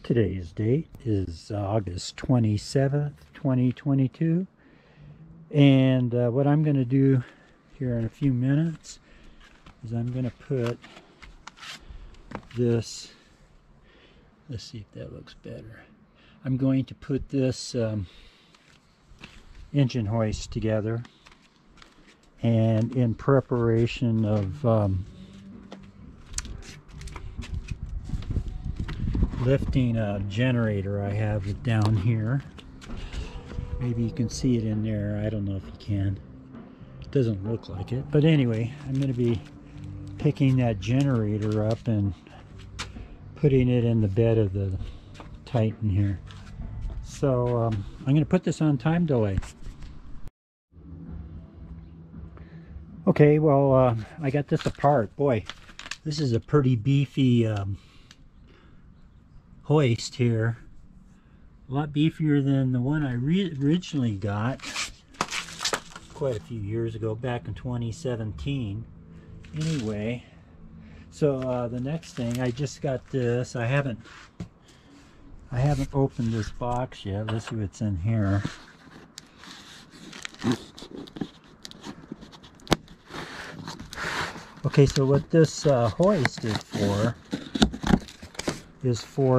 Today's date is August 27th, 2022. And what I'm going to do here in a few minutes is I'm going to put this, let's see if that looks better. I'm going to put this engine hoist together, and in preparation of lifting a generator I have down here. Maybe you can see it in there. I don't know if you can. It doesn't look like it. But anyway, I'm going to be picking that generator up and putting it in the bed of the Titan here. So I'm going to put this on time delay. Okay, well, I got this apart. Boy, this is a pretty beefy hoist here. A lot beefier than the one I originally got quite a few years ago, back in 2017. Anyway, so the next thing, I just got this. I haven't opened this box yet. Let's see what's in here. Okay, so what this hoist is for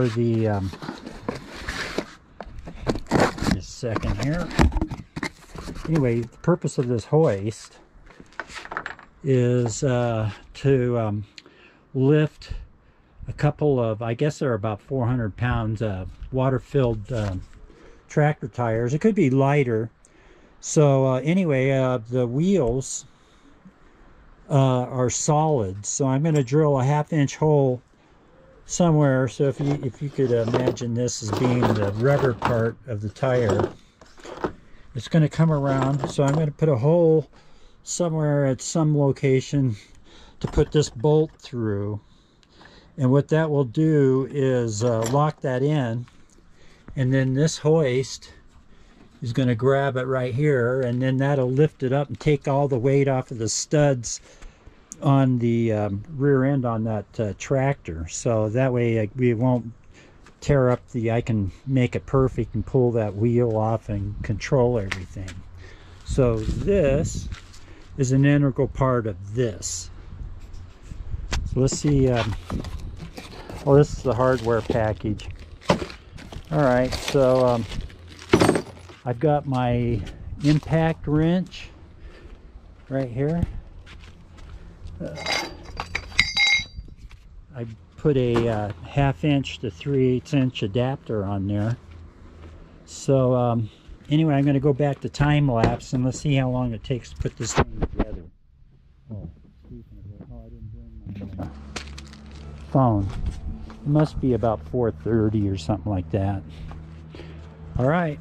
the just a second here. Anyway, the purpose of this hoist is to lift a couple of, I guess they're about 400 pounds water-filled tractor tires. It could be lighter. So anyway, the wheels are solid, so I'm going to drill a 1/2-inch hole somewhere. So if you could imagine this as being the rubber part of the tire, it's going to come around. So I'm going to put a hole somewhere at some location to put this bolt through, and what that will do is lock that in, and then this hoist is going to grab it right here, and then that'll lift it up and take all the weight off of the studs on the rear end on that tractor. So that way we won't tear up I can make it perfect and pull that wheel off and control everything. So this is an integral part of this. So let's see. Oh, this is the hardware package. All right, so I've got my impact wrench right here. I put a 1/2-inch to 3/8 adapter on there. So anyway, I'm going to go back to time lapse and let's see how long it takes to put this thing together. Oh, I didn't bring my phone. It must be about 4:30 or something like that. All right.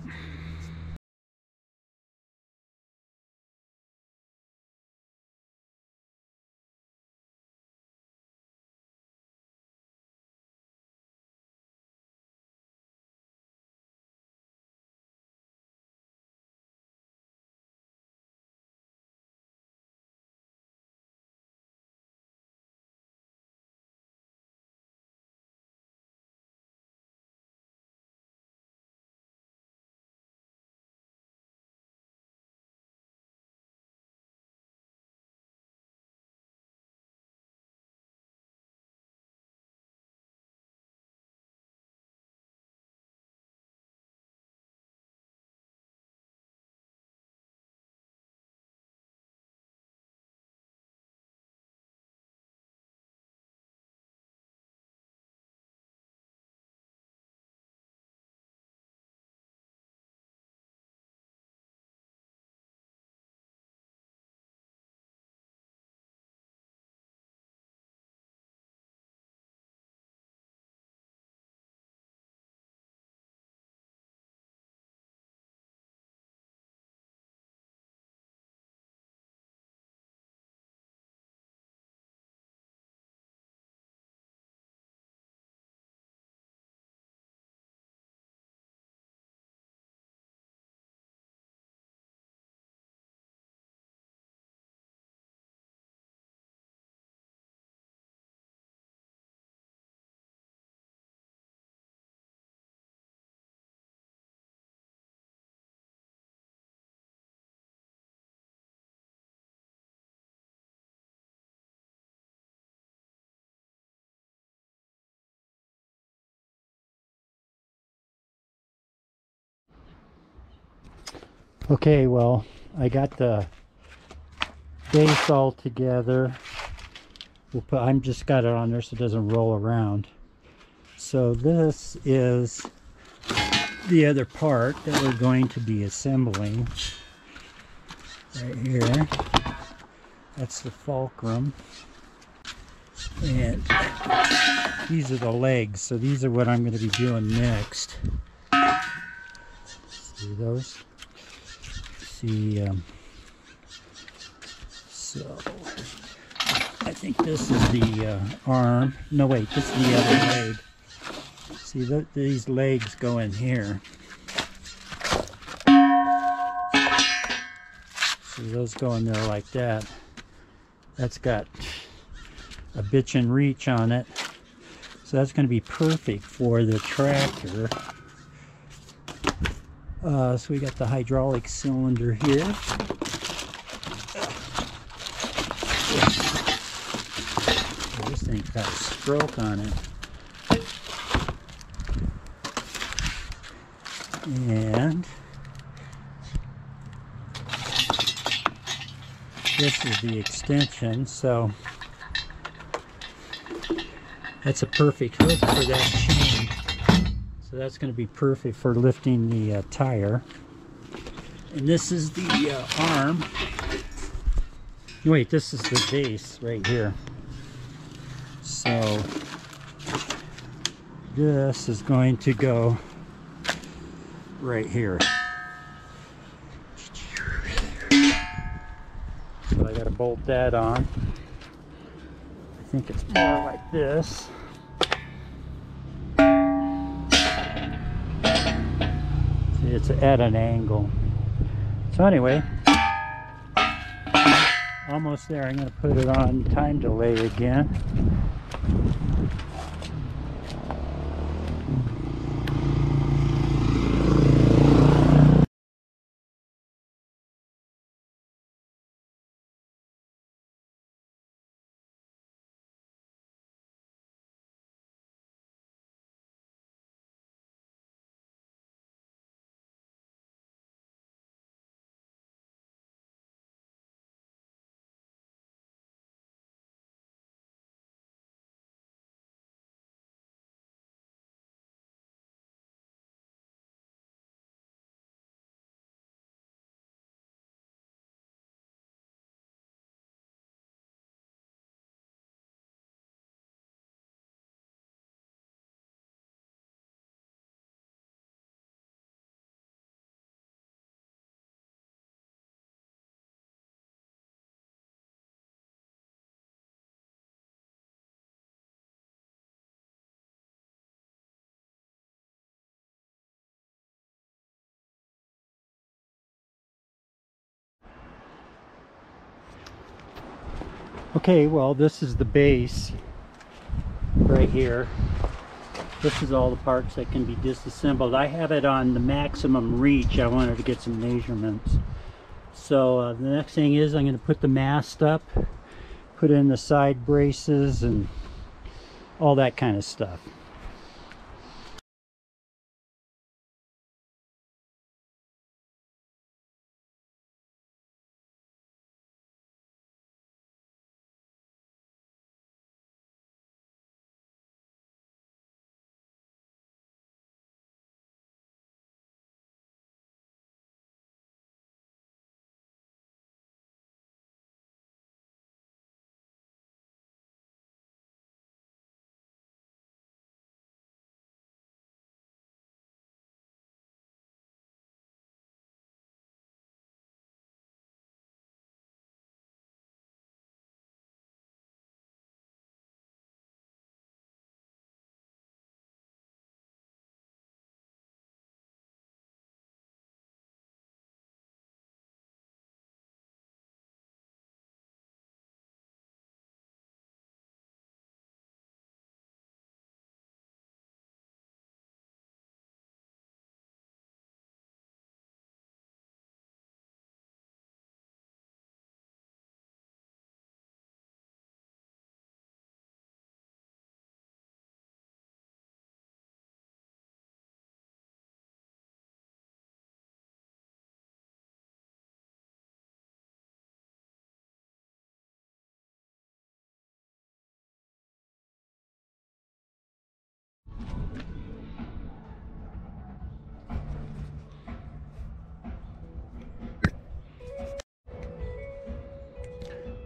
Okay, well, I got the base all together. I'm just got it on there so it doesn't roll around. So this is the other part that we're going to be assembling right here. That's the fulcrum, and these are the legs. So these are what I'm going to be doing next. See those? See, so I think this is the arm. No, wait, this is the other leg. See, these legs go in here. See, those go in there like that. That's got a bitchin' reach on it. So that's going to be perfect for the tractor. So we got the hydraulic cylinder here. This thing's got a stroke on it. And this is the extension, so that's a perfect hook for that chain. So that's going to be perfect for lifting the tire. And this is the arm. Wait, this is the base right here. So this is going to go right here. So I got to bolt that on. I think it's more like this. See, it's at an angle. So anyway, almost there. I'm going to put it on time delay again. Okay, well, this is the base right here. This is all the parts that can be disassembled. I have it on the maximum reach. I wanted to get some measurements. So the next thing is I'm going to put the mast up, put in the side braces and all that kind of stuff.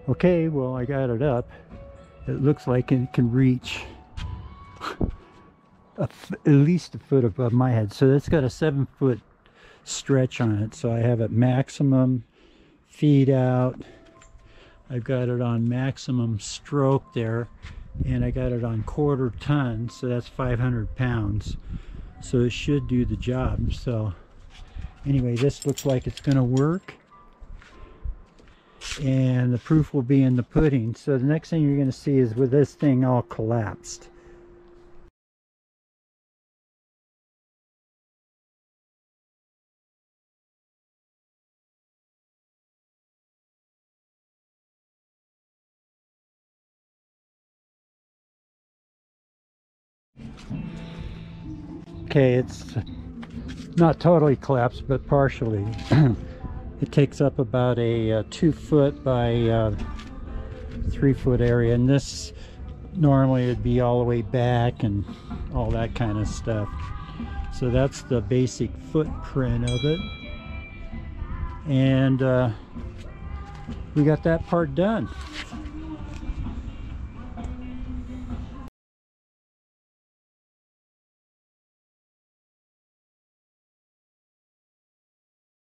Okay, well, I got it up. It looks like it can reach at least a foot above my head. So it's got a 7-foot stretch on it. So I have it maximum feed out. I've got it on maximum stroke there, and I got it on 1/4 ton, so that's 500 pounds. So it should do the job. So anyway, this looks like it's going to work, and the proof will be in the pudding. So the next thing you're going to see is with this thing all collapsed. Okay, it's not totally collapsed, but partially. It takes up about a 2-foot by 3-foot area, and this normally would be all the way back and all that kind of stuff. So that's the basic footprint of it, and we got that part done.